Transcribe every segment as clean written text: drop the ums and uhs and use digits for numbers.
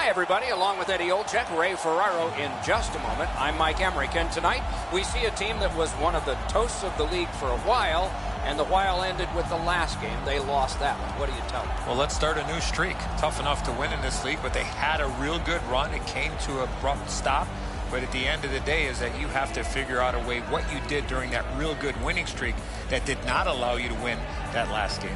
Hi, everybody. Along with Eddie Olczyk, Ray Ferraro in just a moment. I'm Mike Emmerich, and tonight we see a team that was one of the toasts of the league for a while, and the while ended with the last game. They lost that one. What do you tell me? Well, let's start a new streak. Tough enough to win in this league, but they had a real good run. It came to an abrupt stop. But at the end of the day is that you have to figure out a way what you did during that real good winning streak that did not allow you to win that last game.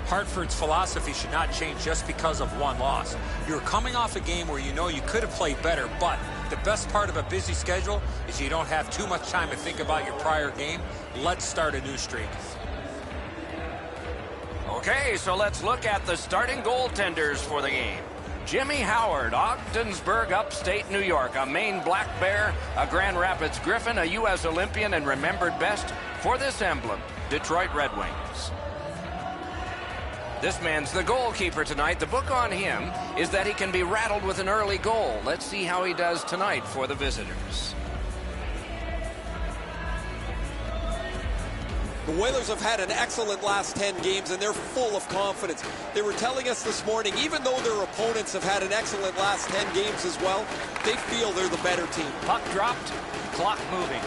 Hartford's philosophy should not change just because of one loss. You're coming off a game where you know you could have played better, but the best part of a busy schedule is you don't have too much time to think about your prior game. Let's start a new streak. Okay, so let's look at the starting goaltenders for the game. Jimmy Howard, Ogdensburg, upstate New York, a Maine Black Bear, a Grand Rapids Griffin, a U.S. Olympian, and remembered best for this emblem, Detroit Red Wings. This man's the goalkeeper tonight. The book on him is that he can be rattled with an early goal. Let's see how he does tonight for the visitors. The Whalers have had an excellent last 10 games, and they're full of confidence. They were telling us this morning, even though their opponents have had an excellent last 10 games as well, they feel they're the better team. Puck dropped, clock moving.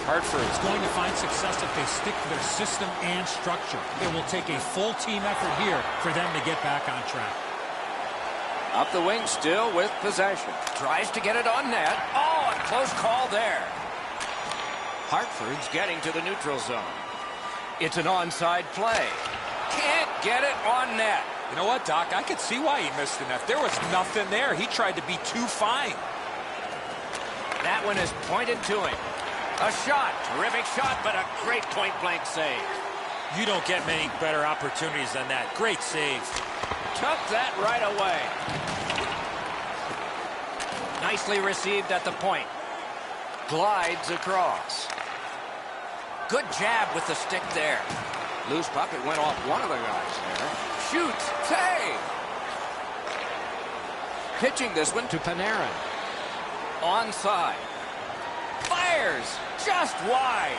Hartford is going to find success if they stick to their system and structure. It will take a full team effort here for them to get back on track. Up the wing still with possession. Tries to get it on net. Oh, a close call there. Hartford's getting to the neutral zone. It's an onside play. Can't get it on net. You know what, Doc? I could see why he missed the net. There was nothing there. He tried to be too fine. That one is pointed to him. A shot. Terrific shot, but a great point-blank save. You don't get many better opportunities than that. Great save. Took that right away. Nicely received at the point. Glides across. Good jab with the stick there. Loose puck. It went off one of the guys there. Shoots. Save. Pitching this one to Panarin. Onside. Fires. Just wide.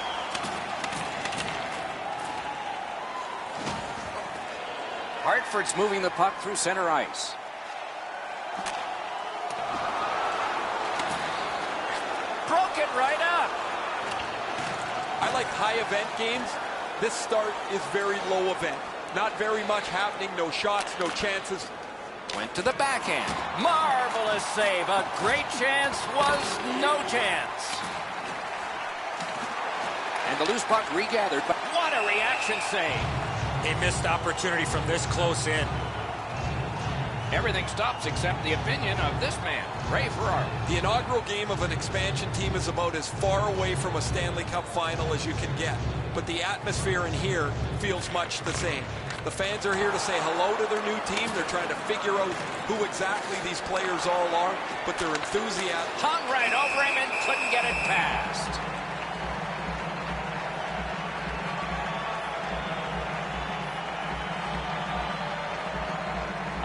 Hartford's moving the puck through center ice. Broke it right up. I like high event games. This start is very low event. Not very much happening, no shots, no chances. Went to the backhand. Marvelous save. A great chance was no chance. And the loose puck regathered, but what a reaction save. A missed opportunity from this close in. Everything stops except the opinion of this man, Ray Ferraro. The inaugural game of an expansion team is about as far away from a Stanley Cup final as you can get. But the atmosphere in here feels much the same. The fans are here to say hello to their new team. They're trying to figure out who exactly these players all are, but their enthusiasm. Hung right over him and couldn't get it past.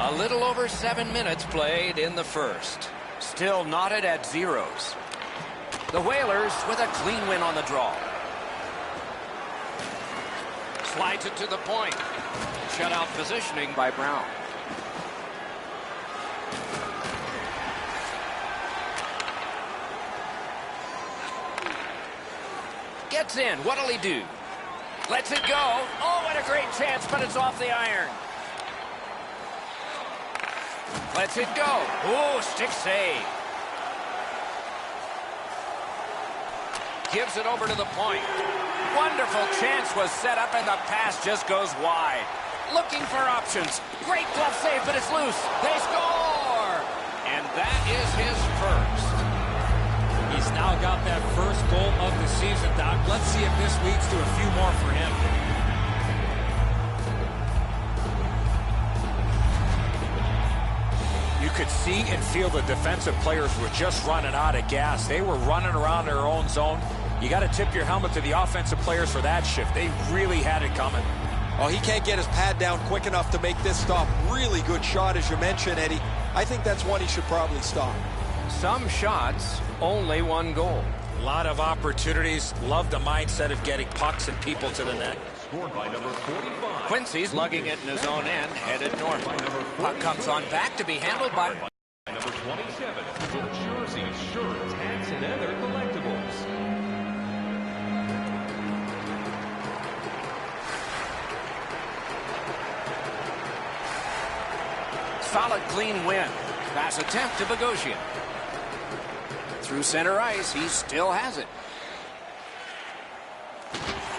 A little over 7 minutes played in the first. Still knotted at zeros. The Whalers with a clean win on the draw. Slides it to the point. Shutout positioning by Brown. Gets in. What'll he do? Lets it go. Oh, what a great chance, but it's off the iron. Lets it go. Oh, stick save. Gives it over to the point. Wonderful chance was set up, and the pass just goes wide. Looking for options. Great glove save, but it's loose. They score! And that is his first. He's now got that first goal of the season, Doc. Let's see if this leads to a few more for him. You could see and feel the defensive players were just running out of gas. They were running around their own zone. You got to tip your helmet to the offensive players for that shift. They really had it coming. Oh, he can't get his pad down quick enough to make this stop. Really good shot, as you mentioned, Eddie. I think that's one he should probably stop. Some shots, only one goal. A lot of opportunities. Love the mindset of getting pucks and people to the net. Scored by number 45. Quincy's lugging it in his own end, headed north. Puck comes on back to be handled by Number 27 for jerseys, shirts, hats, and other collectibles. Solid, clean win. Pass attempt to Bogosian. Through center ice, he still has it.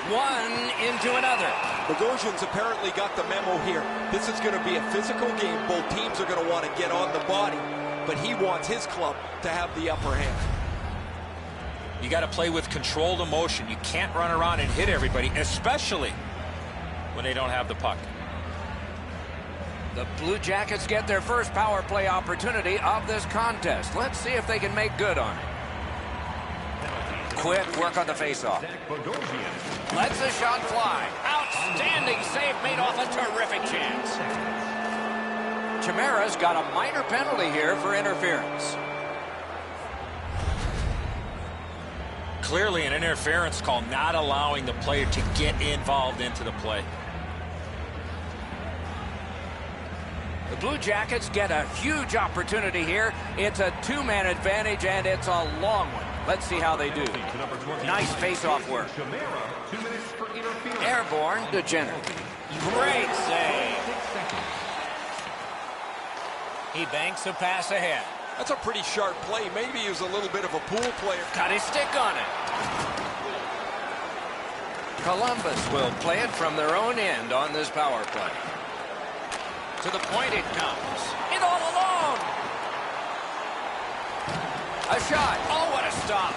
One into another. Bogosian's apparently got the memo here. This is going to be a physical game. Both teams are going to want to get on the body, but he wants his club to have the upper hand. You got to play with controlled emotion. You can't run around and hit everybody, especially when they don't have the puck. The Blue Jackets get their first power play opportunity of this contest. Let's see if they can make good on it. Quick work on the faceoff. Lets the shot fly. Outstanding save made off a terrific chance. Chimera's got a minor penalty here for interference. Clearly an interference call, not allowing the player to get involved into the play. The Blue Jackets get a huge opportunity here. It's a two-man advantage, and it's a long one. Let's see how they do. Nice face-off work. Airborne to Jenner. Great save. He banks a pass ahead. That's a pretty sharp play. Maybe he was a little bit of a pool player. Got his stick on it. Columbus will play it from their own end on this power play. To the point it comes. In all alone. A shot. Oh, what a stop.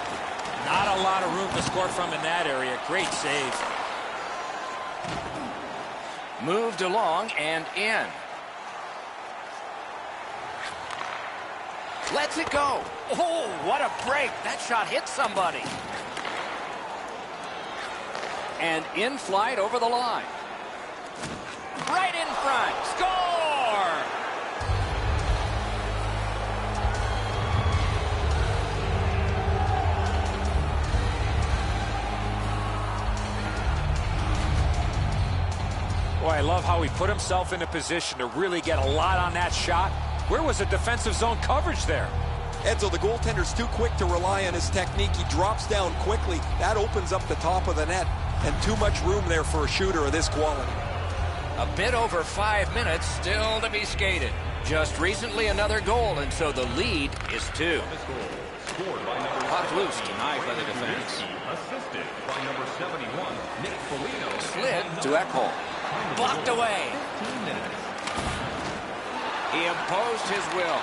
Not a lot of room to score from in that area. Great save. Moved along and in. Lets it go. Oh, what a break. That shot hit somebody. And in flight over the line. Right in front. Score! Boy, I love how he put himself in a position to really get a lot on that shot. Where was the defensive zone coverage there? Edzo, the goaltender's too quick to rely on his technique. He drops down quickly. That opens up the top of the net, and too much room there for a shooter of this quality. A bit over 5 minutes still to be skated. Just recently another goal, and so the lead is 2. Puck loose, denied by the defense. Assisted by number 71, Nick Foligno. Slid to Ekholm. Blocked away. He imposed his will.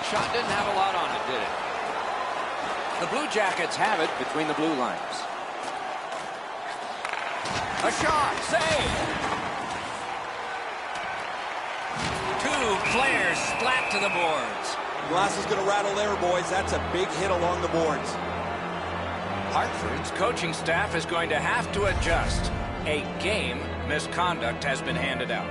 Shot didn't have a lot on it, did it? The Blue Jackets have it between the blue lines. A shot, save. 2 players splat to the boards. Glass is going to rattle there, boys. That's a big hit along the boards. Hartford's coaching staff is going to have to adjust. A game misconduct has been handed out.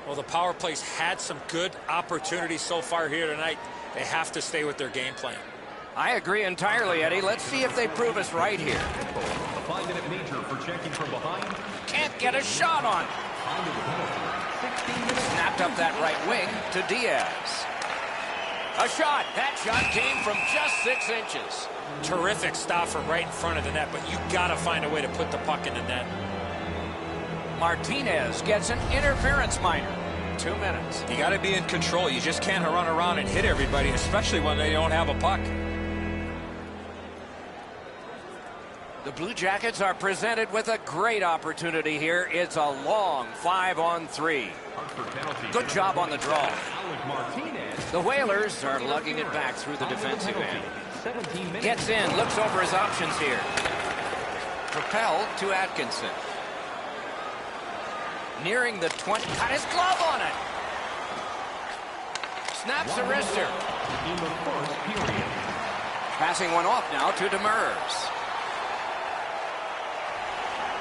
Well, the power play's had some good opportunities so far here tonight. They have to stay with their game plan. I agree entirely, Eddie. Let's see if they prove us right here. A 5-minute major for checking from behind. Can't get a shot on. Snapped up that right wing to Diaz. A shot. That shot came from just 6 inches. Terrific stop from right in front of the net, but you got to find a way to put the puck in the net. Martinez gets an interference minor. 2 minutes. You got to be in control. You just can't run around and hit everybody, especially when they don't have a puck. The Blue Jackets are presented with a great opportunity here. It's a long 5-on-3. Good job on the draw. The Whalers are lugging it back through the defensive end. Gets in, looks over his options here. Propelled to Atkinson. Nearing the 20. Got his glove on it. Snaps a wrister. Passing one off now to Demers.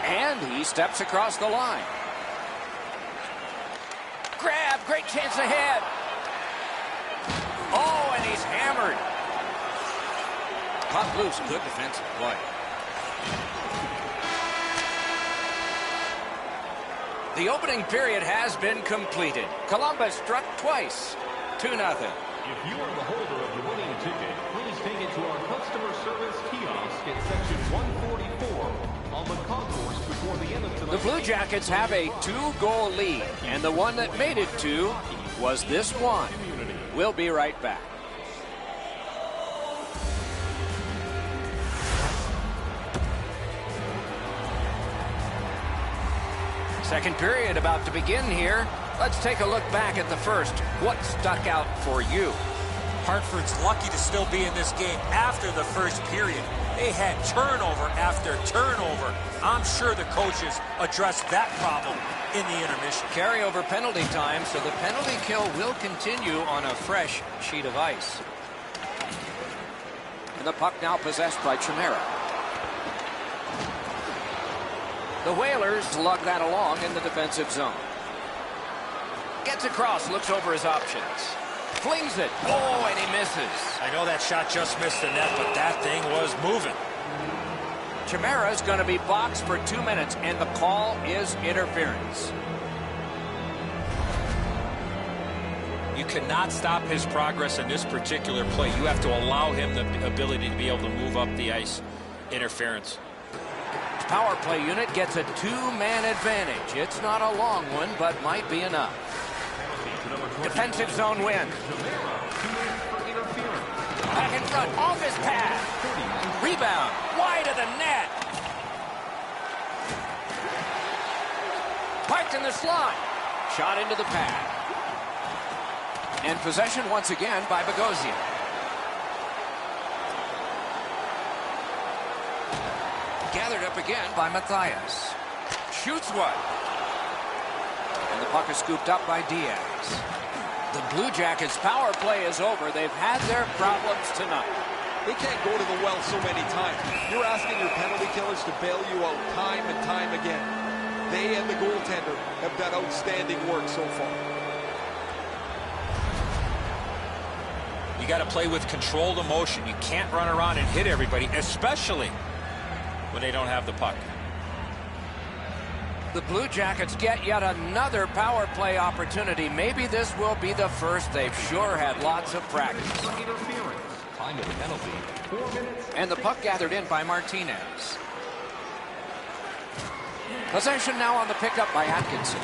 And he steps across the line. Grab, great chance ahead. Oh, and he's hammered. Puck loose, good defensive play. The opening period has been completed. Columbus struck twice. 2-0. If you are the holder of the winning ticket, please take it to our customer service kiosk in section 144 on the concourse before the end of tonight's The Blue Jackets have a 2-goal lead, and the one that made it 2 was this one. We'll be right back. Second period about to begin here. Let's take a look back at the first. What stuck out for you? Hartford's lucky to still be in this game after the first period. They had turnover after turnover. I'm sure the coaches addressed that problem in the intermission. Carryover penalty time, so the penalty kill will continue on a fresh sheet of ice. And the puck now possessed by Chimera. The Whalers lug that along in the defensive zone. Gets across, looks over his options. Flings it. Oh, and he misses. I know that shot just missed the net, but that thing was moving. Chimera's going to be boxed for 2 minutes, and the call is interference. You cannot stop his progress in this particular play. You have to allow him the ability to be able to move up the ice. Interference. Power play unit gets a 2-man advantage. It's not a long one, but might be enough. Defensive zone win. Back in front, off his pad. Rebound, wide of the net. Parked in the slot. Shot into the pad. And possession once again by Bogosian. Gathered up again by Matthias. Shoots one. And the puck is scooped up by Diaz. The Blue Jackets' power play is over. They've had their problems tonight. They can't go to the well so many times. You're asking your penalty killers to bail you out time and time again. They and the goaltender have done outstanding work so far. You got to play with controlled emotion. You can't run around and hit everybody, especially when they don't have the puck. The Blue Jackets get yet another power play opportunity. Maybe this will be the first. They've sure had lots of practice. Time of the penalty, 4 minutes. And the puck gathered in by Martinez. Possession now on the pickup by Atkinson.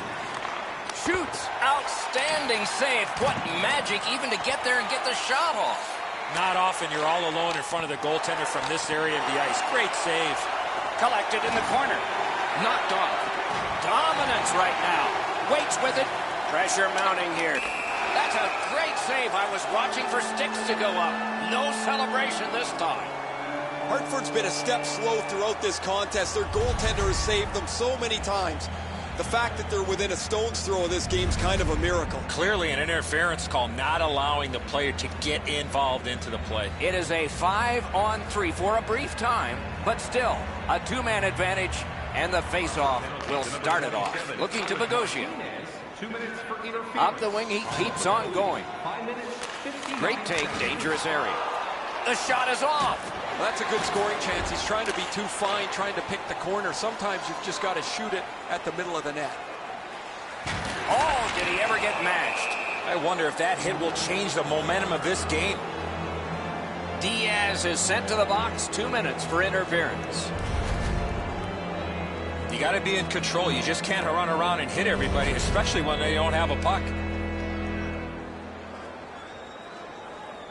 Shoots. Outstanding save. What magic even to get there and get the shot off. Not often you're all alone in front of the goaltender from this area of the ice. Great save. Collected in the corner. Knocked off. Dominance right now. Waits with it. Pressure mounting here. That's a great save. I was watching for sticks to go up. No celebration this time. Hartford's been a step slow throughout this contest. Their goaltender has saved them so many times. The fact that they're within a stone's throw of this game's kind of a miracle. Clearly an interference call, not allowing the player to get involved into the play. It is a 5-on-3 for a brief time, but still a 2-man advantage, and the face-off will start it off. Looking to Bogosian. 2 minutes for interference. Up the wing, he keeps on going. 5 minutes, 59 Great take, dangerous area. The shot is off. Well, that's a good scoring chance. He's trying to be too fine, trying to pick the corner. Sometimes you've just got to shoot it at the middle of the net. Oh, did he ever get matched? I wonder if that hit will change the momentum of this game. Diaz is sent to the box. 2 minutes for interference. You got to be in control. You just can't run around and hit everybody, especially when they don't have a puck.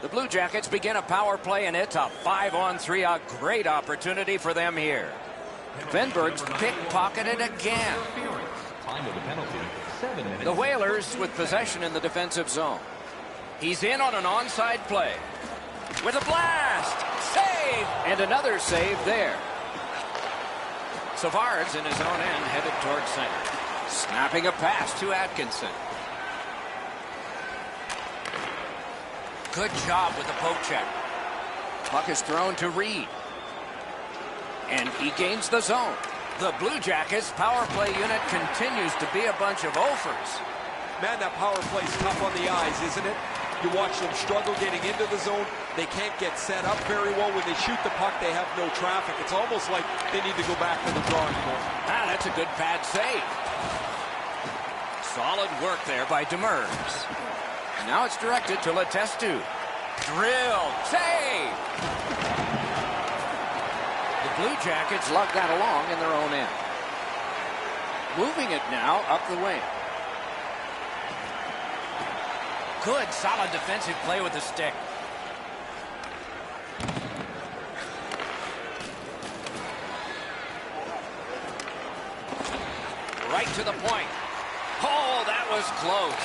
The Blue Jackets begin a power play, and it's a 5-on-3. A great opportunity for them here. Venberg's pickpocketed again. Time of the penalty, 7 minutes. The Whalers with possession in the defensive zone. He's in on an onside play. With a blast! Save! And another save there. Savard's in his own end, headed towards center. Snapping a pass to Atkinson. Good job with the poke check. Puck is thrown to Reed. And he gains the zone. The Blue Jackets power play unit continues to be a bunch of offers. Man, that power play's tough on the eyes, isn't it? You watch them struggle getting into the zone. They can't get set up very well. When they shoot the puck, they have no traffic. It's almost like they need to go back to the drawing board. Ah, that's a good pad save. Solid work there by Demers. Now it's directed to Letestu. Drilled. Save! The Blue Jackets lug that along in their own end. Moving it now up the wing. Good, solid defensive play with the stick. Right to the point. Oh, that was close.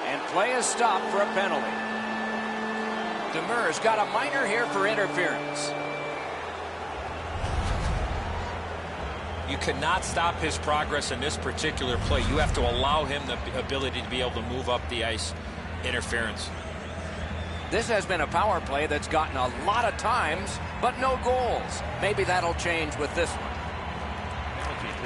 And play is stopped for a penalty. Demers got a minor here for interference. You cannot stop his progress in this particular play. You have to allow him the ability to be able to move up the ice. Interference. This has been a power play that's gotten a lot of times, but no goals. Maybe that'll change with this one.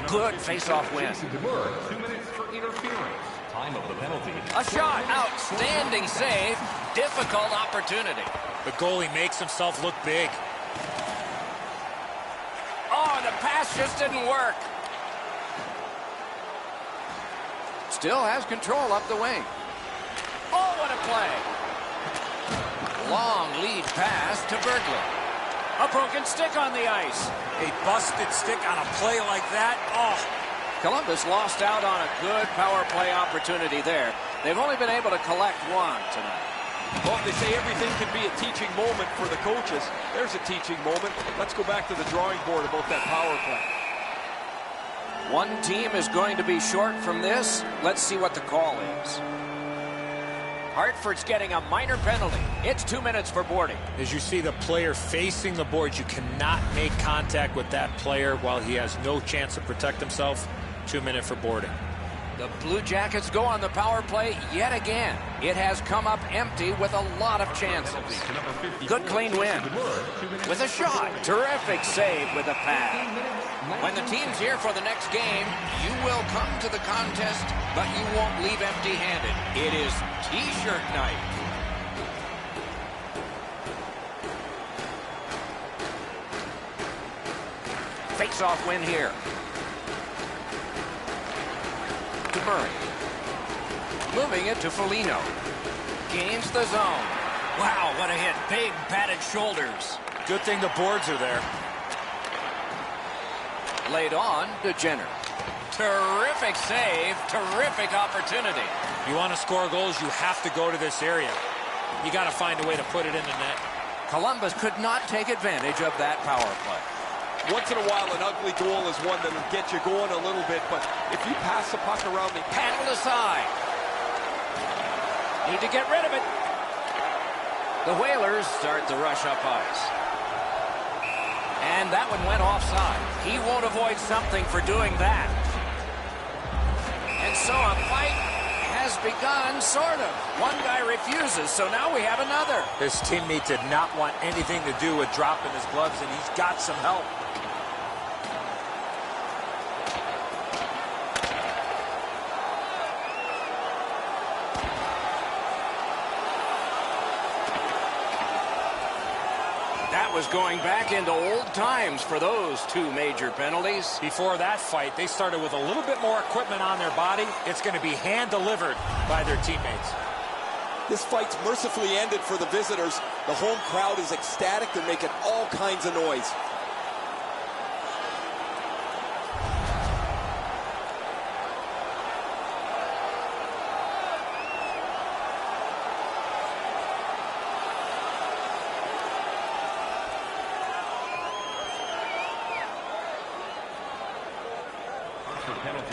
Good face-off win. 2 minutes for interference. Time of the penalty. A shot. Outstanding save. Difficult opportunity. The goalie makes himself look big. Oh, the pass just didn't work. Still has control up the wing. Oh, what a play. Long lead pass to Berglund. A broken stick on the ice. A busted stick on a play like that. Oh. Columbus lost out on a good power play opportunity there. They've only been able to collect one tonight. Well, they say everything can be a teaching moment for the coaches. There's a teaching moment. Let's go back to the drawing board about that power play. One team is going to be short from this. Let's see what the call is. Hartford's getting a minor penalty. It's 2 minutes for boarding. As you see the player facing the boards, you cannot make contact with that player while he has no chance to protect himself. 2 minutes for boarding. The Blue Jackets go on the power play yet again. It has come up empty with a lot of chances. Good clean win. With a shot. Terrific save with a pad. When the team's here for the next game, you will come to the contest, but you won't leave empty-handed. It is T-shirt night. Face-off win here. To Murray. Moving it to Foligno. Gains the zone. Wow, what a hit. Big padded shoulders. Good thing the boards are there. Laid on to Jenner. Terrific save. Terrific opportunity. You want to score goals, you have to go to this area. You got to find a way to put it in the net. Columbus could not take advantage of that power play. Once in a while, an ugly goal is one that will get you going a little bit, but if you pass the puck around the... Paddled aside. Need to get rid of it. The Whalers start the rush up ice. And that one went offside. He won't avoid something for doing that. And so a fight has begun, sort of. One guy refuses, so now we have another. His teammate did not want anything to do with dropping his gloves, and he's got some help. That was going back into old times for those two major penalties. Before that fight, they started with a little bit more equipment on their body. It's going to be hand-delivered by their teammates. This fight's mercifully ended for the visitors. The home crowd is ecstatic. They're making all kinds of noise.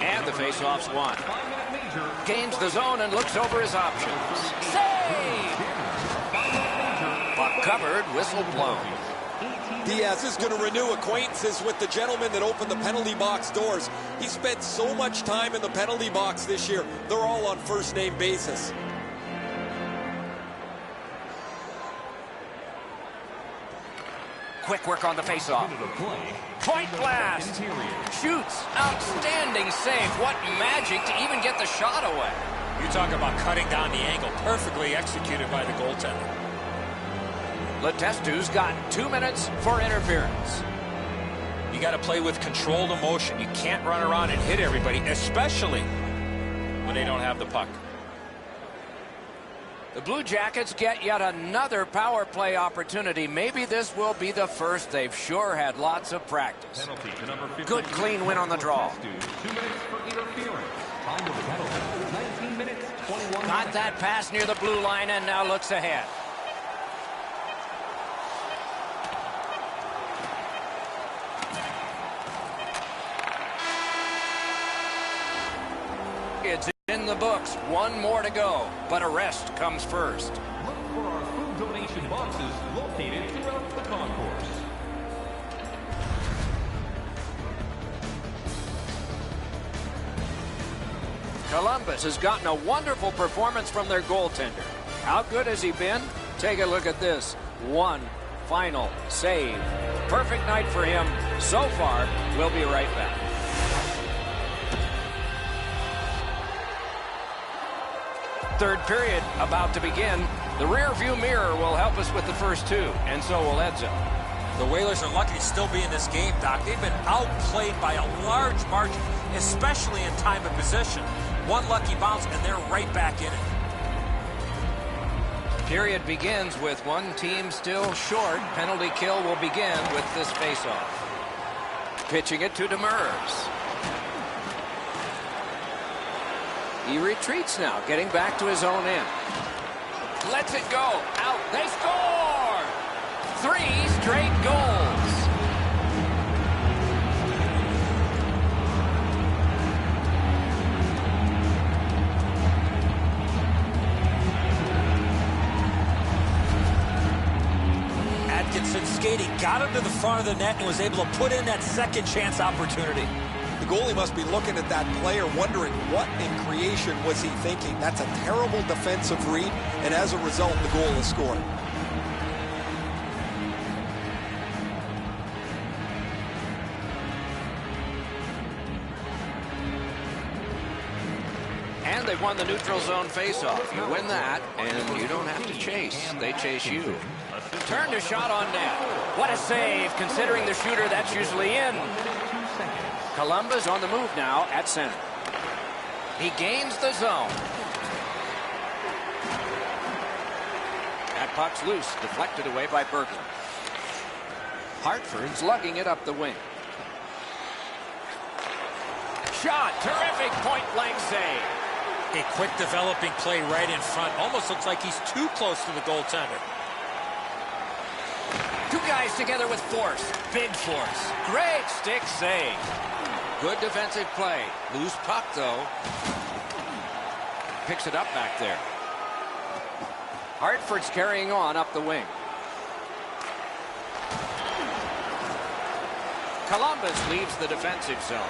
And the faceoff's won. Gains the zone and looks over his options. Save! Puck covered, whistle blown. Diaz is going to renew acquaintances with the gentleman that opened the penalty box doors. He spent so much time in the penalty box this year. They're all on first-name basis. Quick work on the faceoff. Point blast. Shoots. Outstanding save. What magic to even get the shot away. You talk about cutting down the angle. Perfectly executed by the goaltender. Letestu's got 2 minutes for interference. You got to play with controlled emotion. You can't run around and hit everybody, especially when they don't have the puck. The Blue Jackets get yet another power play opportunity. Maybe this will be the first. They've sure had lots of practice. Penalty to number 50. Good clean win on the draw. 2 minutes for interference. Time of the penalty, 19 minutes, 21 Got that pass near the blue line and now looks ahead. It's in the books. One more to go, but a rest comes first. Look for our food donation boxes located throughout the concourse. Columbus has gotten a wonderful performance from their goaltender. How good has he been? Take a look at this. One final save. Perfect night for him so far. We'll be right back. Third period about to begin. The rear view mirror will help us with the first two, and so will Edzo. The Whalers are lucky to still be in this game, Doc. They've been outplayed by a large margin, especially in time of possession. One lucky bounce, and they're right back in it. Period begins with one team still short. Penalty kill will begin with this faceoff. Pitching it to Demers. He retreats now, getting back to his own end. Lets it go. Out. They score! 3 straight goals. Atkinson skating, got him to the front of the net and was able to put in that second chance opportunity. The goalie must be looking at that player wondering what in creation was he thinking. That's a terrible defensive read, and as a result, the goal is scored. And they've won the neutral zone faceoff. You win that, and you don't have to chase. They chase you. Turned a shot on net. What a save, considering the shooter that's usually in. Columbus on the move now at center. He gains the zone. That puck's loose, deflected away by Berglund. Hartford's lugging it up the wing. Shot, terrific point-blank save. A quick developing play right in front. Almost looks like he's too close to the goaltender. Two guys together with force. Big force. Great stick save. Good defensive play. Loose puck, though. Picks it up back there. Hartford's carrying on up the wing. Columbus leaves the defensive zone.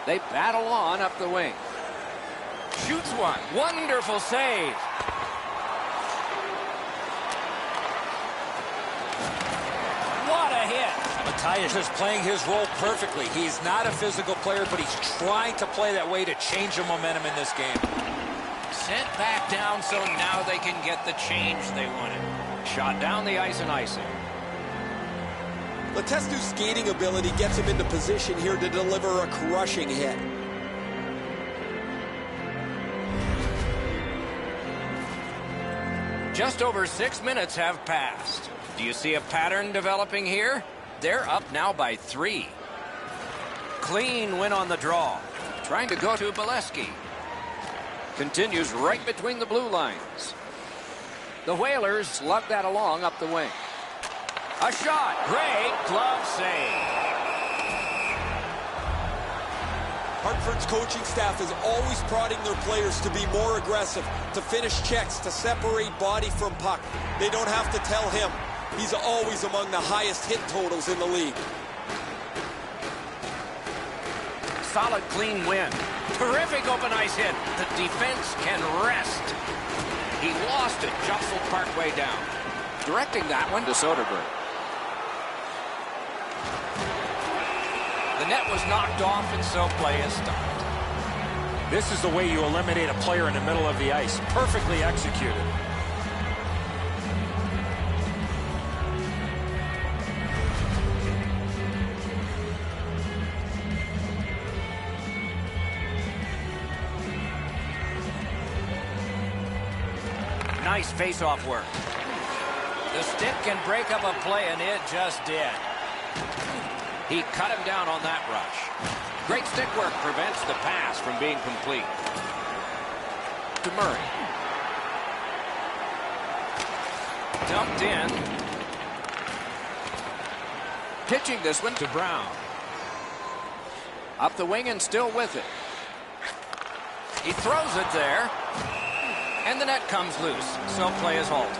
They battle on up the wing. Shoots one. Wonderful save. What a hit. Matthias is playing his role perfectly. He's not a physical player, but he's trying to play that way to change the momentum in this game. Sent back down, so now they can get the change they wanted. Shot down the ice and icing. Letestu's skating ability gets him into position here to deliver a crushing hit. Just over 6 minutes have passed. Do you see a pattern developing here? They're up now by 3. Clean win on the draw. Trying to go to Bolesky. Continues right between the blue lines. The Whalers lug that along up the wing. A shot. Great glove save. Hartford's coaching staff is always prodding their players to be more aggressive, to finish checks, to separate body from puck. They don't have to tell him. He's always among the highest hit totals in the league. Solid, clean win. Terrific open ice hit. The defense can rest. He lost it, jostled partway down. Directing that one to Soderberg. The net was knocked off, and so play is stopped. This is the way you eliminate a player in the middle of the ice. Perfectly executed. Nice face-off work. The stick can break up a play, and it just did. He cut him down on that rush. Great stick work prevents the pass from being complete. To Murray. Dumped in. Pitching this one to Brown. Up the wing and still with it. He throws it there. And the net comes loose, so play is halted.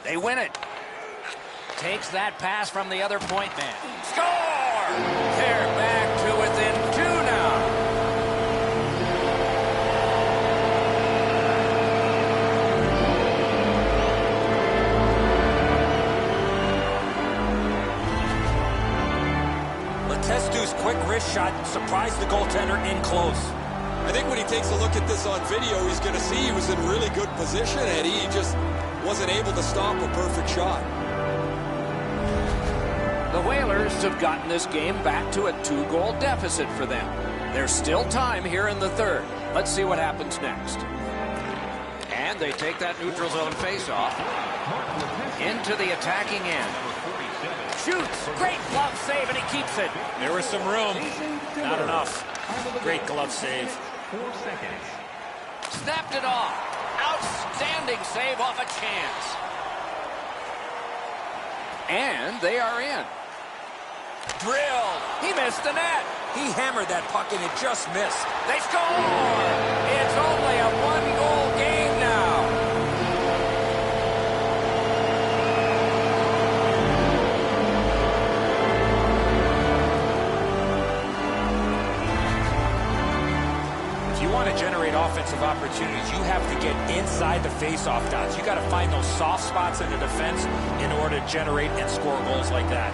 They win it. Takes that pass from the other point man. Score! They're back to within 2 now. Letestu's quick wrist shot surprised the goaltender in close. I think when he takes a look at this on video, he's going to see he was in really good position, Eddie. He just wasn't able to stop a perfect shot. The Whalers have gotten this game back to a 2-goal deficit for them. There's still time here in the third. Let's see what happens next. And they take that neutral zone face-off into the attacking end. Shoots. Great glove save, and he keeps it. There was some room. Not enough. Great glove save. 4 seconds. Snapped it off. Outstanding save off a chance. And they are in. Drilled. He missed the net. He hammered that puck and it just missed. They score! It's only a 1-goal game now. If you want to generate offensive opportunities, you have to get inside the face-off dots. You got to find those soft spots in the defense in order to generate and score goals like that.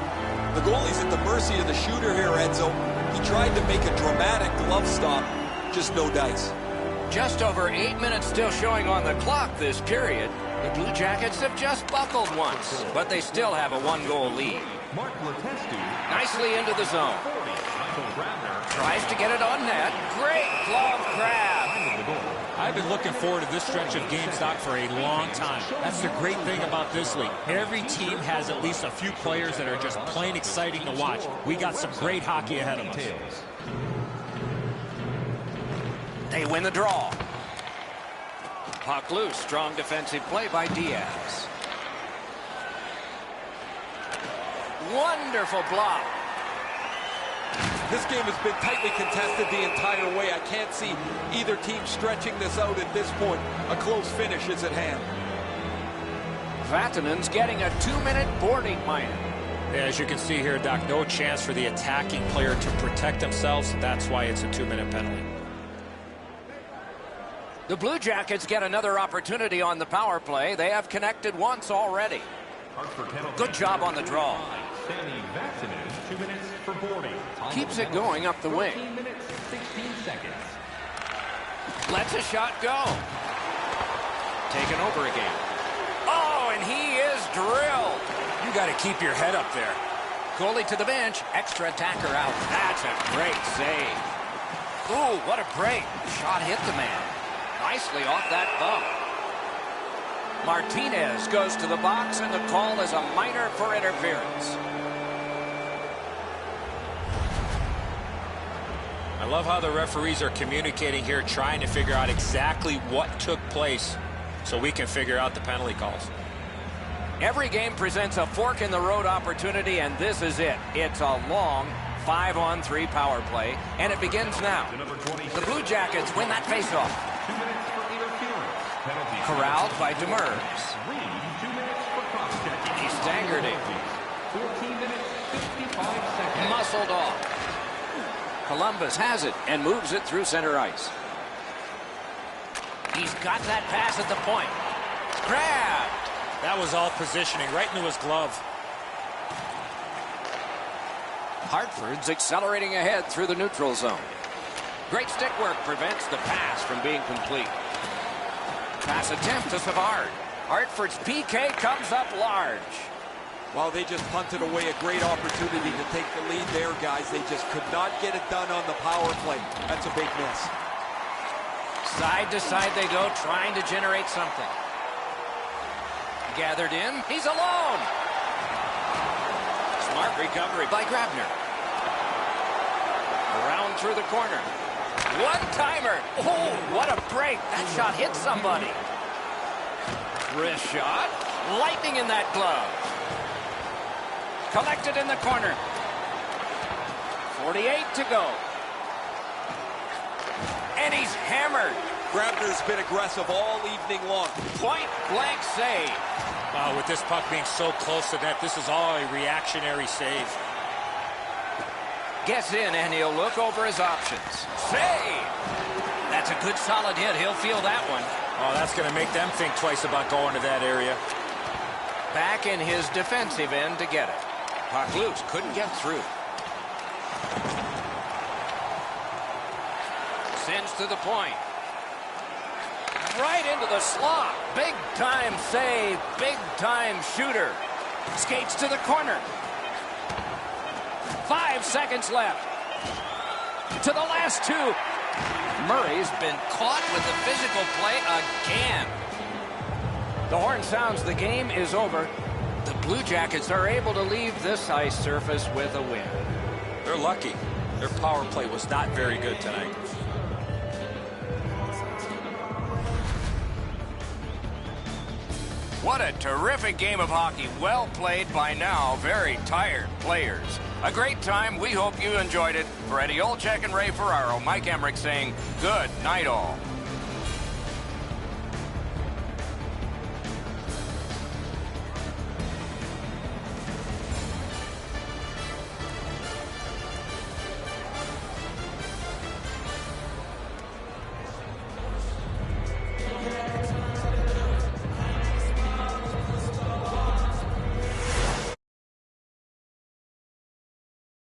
The goalie's at the mercy of the shooter here, Enzo. He tried to make a dramatic glove stop, just no dice. Just over 8 minutes still showing on the clock this period. The Blue Jackets have just buckled once, but they still have a 1-goal lead. Nicely into the zone. Tries to get it on net. Great glove grab. I've been looking forward to this stretch of game stock for a long time. That's the great thing about this league. Every team has at least a few players that are just plain exciting to watch. We got some great hockey ahead of us. They win the draw. Puck loose. Strong defensive play by Diaz. Wonderful block. This game has been tightly contested the entire way. I can't see either team stretching this out at this point. A close finish is at hand. Vatanen's getting a 2-minute boarding minor. As you can see here, Doc, no chance for the attacking player to protect themselves. That's why it's a 2-minute penalty. The Blue Jackets get another opportunity on the power play. They have connected once already. Good job on the draw. 2 minutes for boarding. Keeps it going up the wing. 15 minutes, 16 seconds. Lets a shot go. Taken over again. Oh, and he is drilled. You got to keep your head up there. Goalie to the bench. Extra attacker out. That's a great save. Ooh, what a break. Shot hit the man. Nicely off that bump. Martinez goes to the box, and the call is a minor for interference. I love how the referees are communicating here, trying to figure out exactly what took place so we can figure out the penalty calls. Every game presents a fork-in-the-road opportunity, and this is it. It's a long 5-on-3 power play, and it begins now. The Blue Jackets win that faceoff. 2 minutes for interference. Penalty. Corralled by Demers. 2 minutes for cross-checking. He staggered it. 14 minutes, 55 seconds. Muscled off. Columbus has it and moves it through center ice. He's got that pass at the point. Grabbed. That was all positioning right into his glove. Hartford's accelerating ahead through the neutral zone. Great stick work prevents the pass from being complete. Pass attempt to Savard. Hartford's PK comes up large. Well, they just punted away a great opportunity to take the lead there, guys. They just could not get it done on the power play. That's a big miss. Side to side they go, trying to generate something. Gathered in. He's alone. Smart recovery by Grabner. Around through the corner. One-timer. Oh, what a break. That shot hit somebody. Wrist shot. Lightning in that glove. Collected in the corner. 48 to go. And he's hammered. Grabner's been aggressive all evening long. Point-blank save. Wow, with this puck being so close to net, this is all a reactionary save. Gets in, and he'll look over his options. Save! That's a good solid hit. He'll feel that one. Oh, that's going to make them think twice about going to that area. Back in his defensive end to get it. Puck loose, couldn't get through. Sends to the point. Right into the slot. Big time save, big time shooter. Skates to the corner. 5 seconds left. To the last two. Murray's been caught with the physical play again. The horn sounds, the game is over. The Blue Jackets are able to leave this ice surface with a win. They're lucky. Their power play was not very good tonight. What a terrific game of hockey. Well played by now very tired players. A great time. We hope you enjoyed it. For Eddie Olczyk and Ray Ferraro, Mike Emmerich saying good night all.